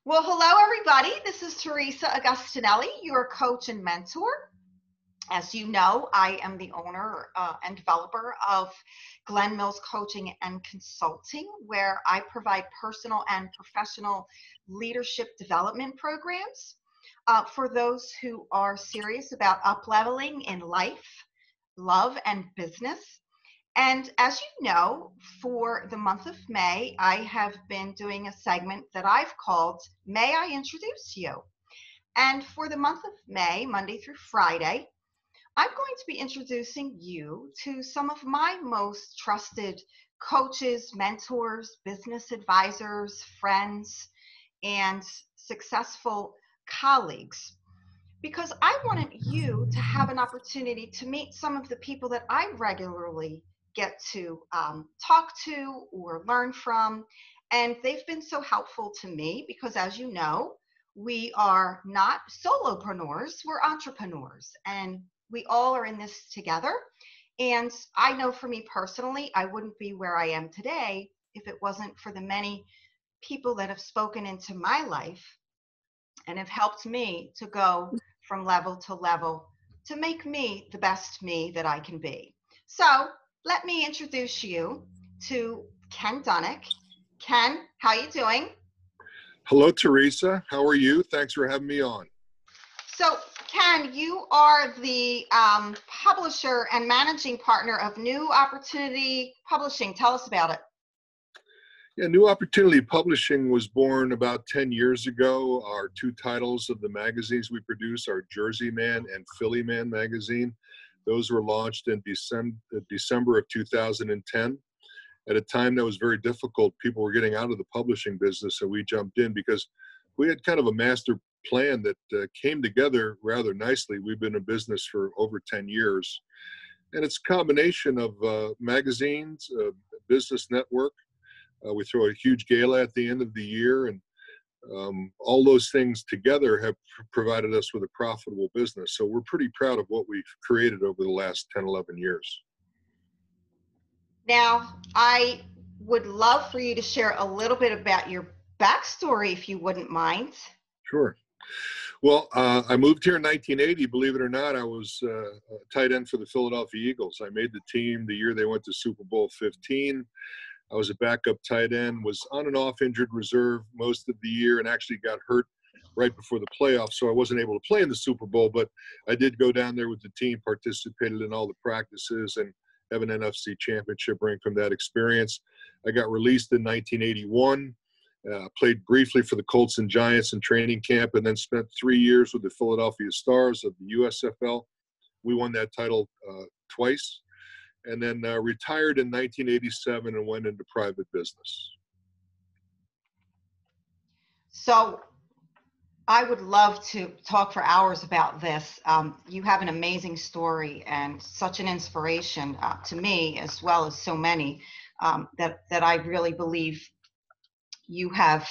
Well, hello, everybody. This is Teresa Augustinelli, your coach and mentor. As you know, I am the owner and developer of Glen Mills Coaching and Consulting, where I provide personal and professional leadership development programs for those who are serious about up-leveling in life, love, and business. And as you know, for the month of May, I have been doing a segment that I've called May I Introduce You? And for the month of May, Monday through Friday, I'm going to be introducing you to some of my most trusted coaches, mentors, business advisors, friends, and successful colleagues. Because I wanted you to have an opportunity to meet some of the people that I regularly get to talk to or learn from. And they've been so helpful to me because, as you know, we are not solopreneurs, we're entrepreneurs, and we all are in this together. And I know for me personally, I wouldn't be where I am today if it wasn't for the many people that have spoken into my life and have helped me to go from level to level to make me the best me that I can be. So let me introduce you to Ken Dunek. Ken, how you doing? Hello, Teresa. How are you? Thanks for having me on. So Ken, you are the publisher and managing partner of New Opportunity Publishing. Tell us about it. Yeah, New Opportunity Publishing was born about 10 years ago. Our two titles of the magazines we produce are Jersey Man and Philly Man magazine. Those were launched in December of 2010. At a time that was very difficult, people were getting out of the publishing business, so we jumped in because we had kind of a master plan that came together rather nicely. We've been in business for over 10 years, and it's a combination of magazines, business network. We throw a huge gala at the end of the year, and all those things together have provided us with a profitable business. So we're pretty proud of what we've created over the last 10, 11 years. Now, I would love for you to share a little bit about your backstory, if you wouldn't mind. Sure. Well, I moved here in 1980. Believe it or not, I was a tight end for the Philadelphia Eagles. I made the team the year they went to Super Bowl 15. I was a backup tight end, was on and off injured reserve most of the year, and actually got hurt right before the playoffs, so I wasn't able to play in the Super Bowl, but I did go down there with the team, participated in all the practices, and have an NFC championship ring from that experience. I got released in 1981, played briefly for the Colts and Giants in training camp, and then spent 3 years with the Philadelphia Stars of the USFL. We won that title twice. And then retired in 1987 and went into private business. So I would love to talk for hours about this. You have an amazing story and such an inspiration to me, as well as so many, that I really believe you have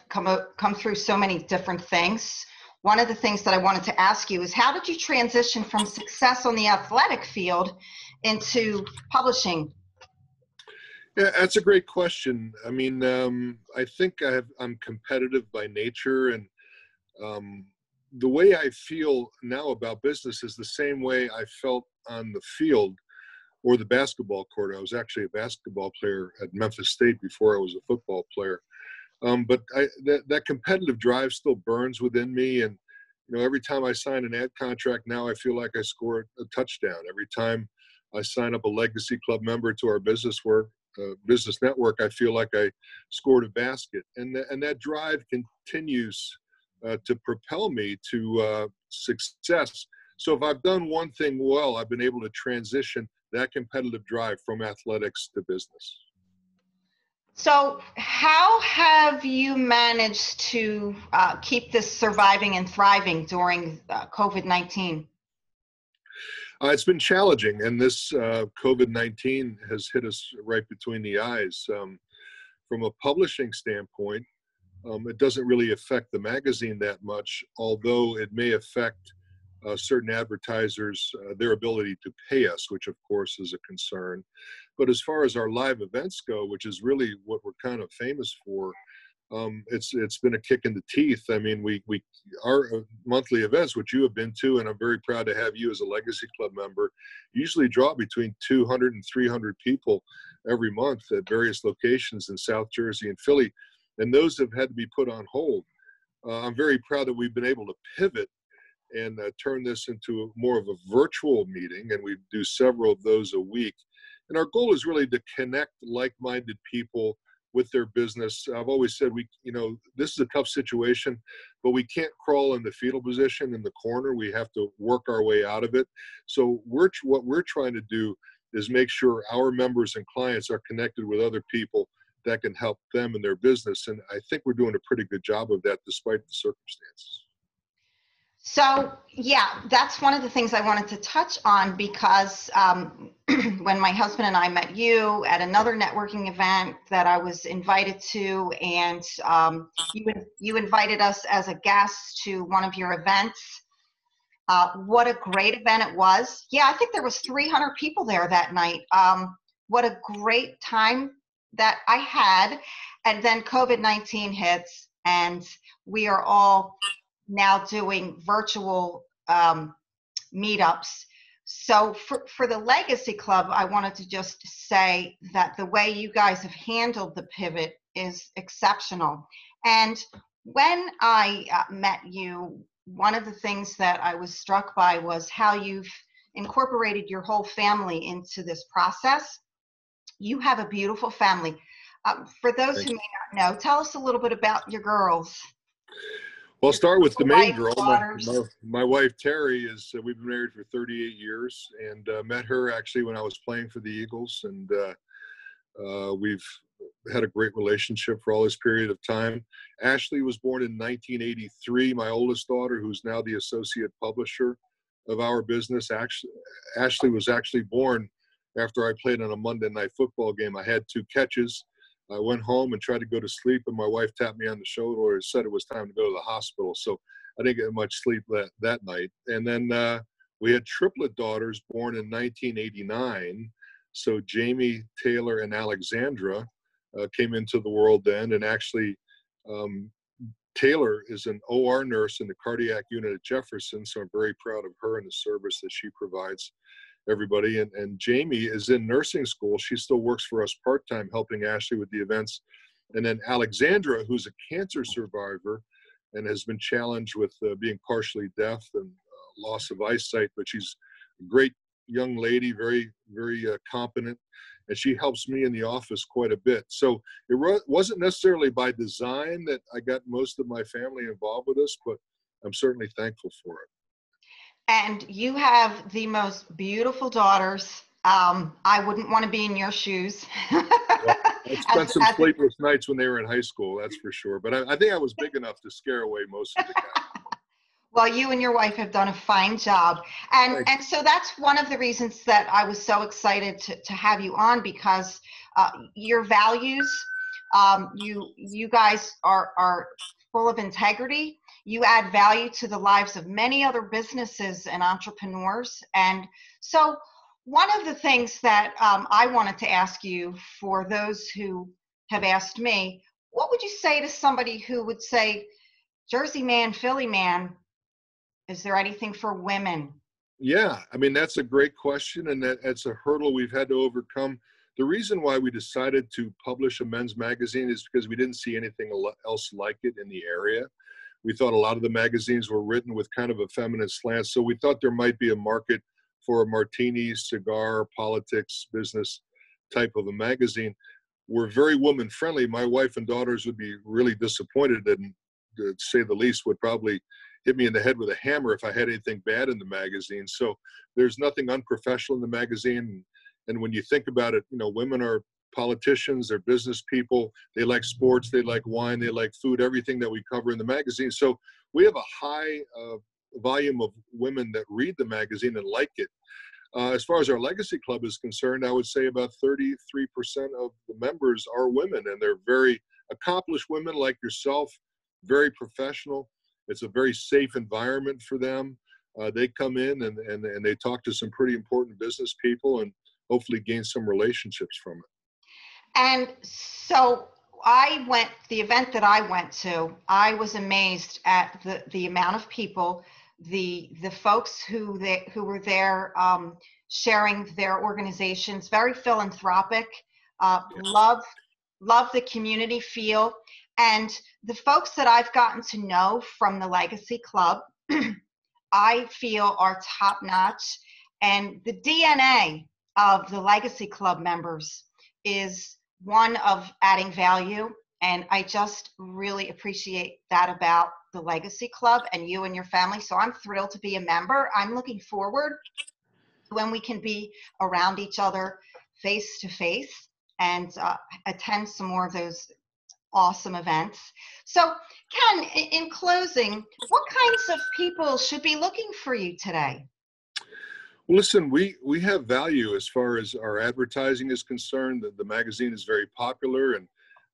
come through so many different things. One of the things that I wanted to ask you is, how did you transition from success on the athletic field into publishing? Yeah, that's a great question. I mean, I think I'm competitive by nature, and the way I feel now about business is the same way I felt on the field or the basketball court. I was actually a basketball player at Memphis State before I was a football player. But that competitive drive still burns within me. And, you know, every time I sign an ad contract now, I feel like I scored a touchdown. Every time I sign up a Legacy Club member to our business network, I feel like I scored a basket. And that drive continues to propel me to success. So if I've done one thing well, I've been able to transition that competitive drive from athletics to business. So how have you managed to keep this surviving and thriving during COVID-19? It's been challenging, and this COVID-19 has hit us right between the eyes. From a publishing standpoint, it doesn't really affect the magazine that much, although it may affect certain advertisers, their ability to pay us, which of course is a concern. But as far as our live events go, which is really what we're kind of famous for, it's been a kick in the teeth. I mean, we our monthly events, which you have been to, and I'm very proud to have you as a Legacy Club member, usually draw between 200 and 300 people every month at various locations in South Jersey and Philly, and those have had to be put on hold. I'm very proud that we've been able to pivot and turn this into more of a virtual meeting, and we do several of those a week. And our goal is really to connect like-minded people with their business. I've always said this is a tough situation, but we can't crawl in the fetal position in the corner. We have to work our way out of it. So what we're trying to do is make sure our members and clients are connected with other people that can help them in their business. And I think we're doing a pretty good job of that despite the circumstances. So, yeah, that's one of the things I wanted to touch on because when my husband and I met you at another networking event that I was invited to, and you invited us as a guest to one of your events. What a great event it was. Yeah, I think there was 300 people there that night. What a great time that I had. And then COVID-19 hits, and we are all now doing virtual meetups. So for the Legacy Club, I wanted to just say that the way you guys have handled the pivot is exceptional. And when I met you, one of the things that I was struck by was how you've incorporated your whole family into this process. You have a beautiful family. For those who may not know, tell us a little bit about your girls. Well, I'll start with the main girl. Daughters. My wife, Terry, we've been married for 38 years and met her actually when I was playing for the Eagles. And we've had a great relationship for all this period of time. Ashley was born in 1983, my oldest daughter, who's now the associate publisher of our business. Ashley was actually born after I played on a Monday night football game. I had 2 catches. I went home and tried to go to sleep, and my wife tapped me on the shoulder and said it was time to go to the hospital. So I didn't get much sleep that night. And then we had triplet daughters born in 1989. So Jamie, Taylor, and Alexandra came into the world then. And actually, Taylor is an OR nurse in the cardiac unit at Jefferson, so I'm very proud of her and the service that she provides everybody. And Jamie is in nursing school. She still works for us part-time, helping Ashley with the events. And then Alexandra, who's a cancer survivor and has been challenged with being partially deaf and loss of eyesight, but she's a great young lady, very, very competent, and she helps me in the office quite a bit. So it wasn't necessarily by design that I got most of my family involved with us, but I'm certainly thankful for it. And you have the most beautiful daughters. I wouldn't want to be in your shoes. Well, I spent some sleepless nights when they were in high school, that's for sure. But I think I was big enough to scare away most of the guys. Well, you and your wife have done a fine job. And so that's one of the reasons that I was so excited to have you on, because your values, you guys are full of integrity. You add value to the lives of many other businesses and entrepreneurs. And so one of the things that I wanted to ask you, for those who have asked me, what would you say to somebody who would say, Jersey man, Philly man, is there anything for women? Yeah, I mean, that's a great question, and that's a hurdle we've had to overcome. The reason why we decided to publish a men's magazine is because we didn't see anything else like it in the area. We thought a lot of the magazines were written with kind of a feminine slant, so we thought there might be a market for a martini, cigar, politics, business type of a magazine. We're very woman friendly. My wife and daughters would be really disappointed, and to say the least, would probably hit me in the head with a hammer if I had anything bad in the magazine. So there's nothing unprofessional in the magazine. And when you think about it, women are politicians, they're business people, they like sports, they like wine, they like food, everything that we cover in the magazine. So we have a high volume of women that read the magazine and like it. As far as our Legacy Club is concerned, I would say about 33% of the members are women, and they're very accomplished women like yourself, very professional. It's a very safe environment for them. They come in and they talk to some pretty important business people and hopefully gain some relationships from it. And so the event that I went to, I was amazed at the amount of people, the folks who were there, sharing their organizations, very philanthropic, love the community feel. And the folks that I've gotten to know from the Legacy Club, I feel are top notch. And the DNA of the Legacy Club members is one of adding value. And I just really appreciate that about the Legacy Club and you and your family. So I'm thrilled to be a member. I'm looking forward when we can be around each other face to face and attend some more of those awesome events. So, Ken, in closing, what kinds of people should be looking for you today? Well, listen, we have value as far as our advertising is concerned. The magazine is very popular, and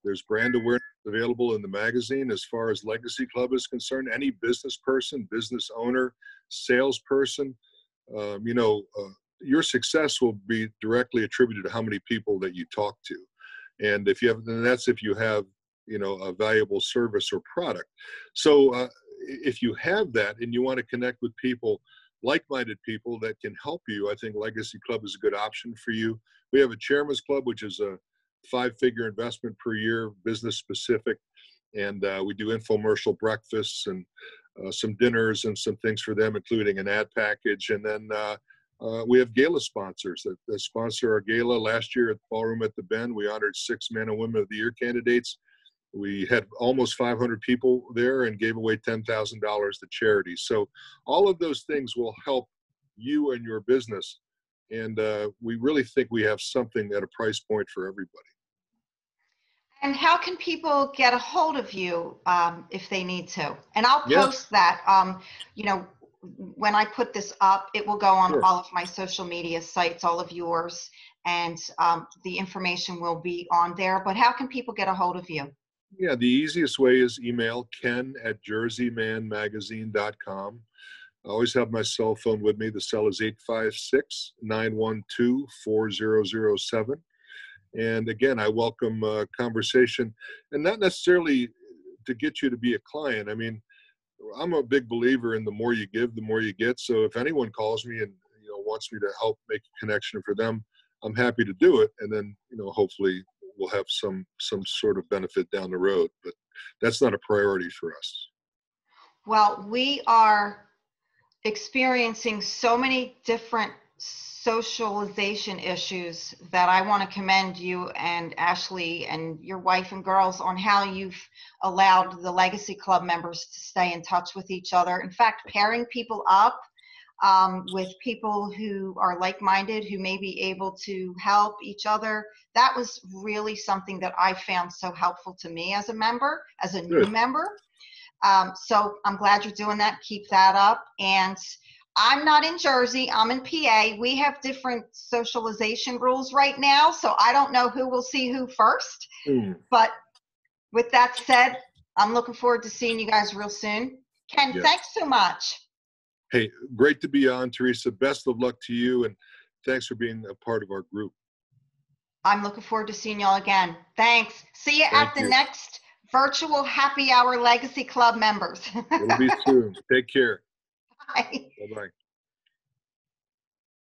there's brand awareness available in the magazine. As far as Legacy Club is concerned, any business person, business owner, salesperson, your success will be directly attributed to how many people that you talk to. And that's if you have, a valuable service or product. So if you have that and you want to connect with people, like-minded people that can help you, I think Legacy Club is a good option for you. We have a Chairman's Club, which is a 5-figure investment per year, business specific. And we do infomercial breakfasts and some dinners and some things for them, including an ad package. And then we have gala sponsors that sponsor our gala. Last year at the Ballroom at the Bend, we honored 6 Men and Women of the Year candidates. We had almost 500 people there and gave away $10,000 to charities. So all of those things will help you and your business. And we really think we have something at a price point for everybody. And how can people get a hold of you if they need to? And I'll Yeah, post that. When I put this up, it will go on sure. all of my social media sites, all of yours, and the information will be on there. But how can people get a hold of you? Yeah, the easiest way is email ken@jerseymanmagazine.com. I always have my cell phone with me. The cell is 856-912-4007. And again, I welcome conversation, and not necessarily to get you to be a client. I mean, I'm a big believer in the more you give, the more you get. So if anyone calls me and wants me to help make a connection for them, I'm happy to do it. And then hopefully we'll have some sort of benefit down the road. But that's not a priority for us. Well, we are experiencing so many different socialization issues that I want to commend you and Ashley and your wife and girls on how you've allowed the Legacy Club members to stay in touch with each other. In fact, pairing people up with people who are like-minded, who may be able to help each other. That was really something that I found so helpful to me as a member, as a new member. So I'm glad you're doing that. Keep that up. And I'm not in Jersey. I'm in PA. We have different socialization rules right now, so I don't know who will see who first. But with that said, I'm looking forward to seeing you guys real soon. Ken, thanks so much. Hey, great to be on, Teresa. Best of luck to you, and thanks for being a part of our group. I'm looking forward to seeing y'all again. Thanks. See you at the next virtual happy hour Legacy Club members. It'll be soon. Take care. Bye. Bye-bye.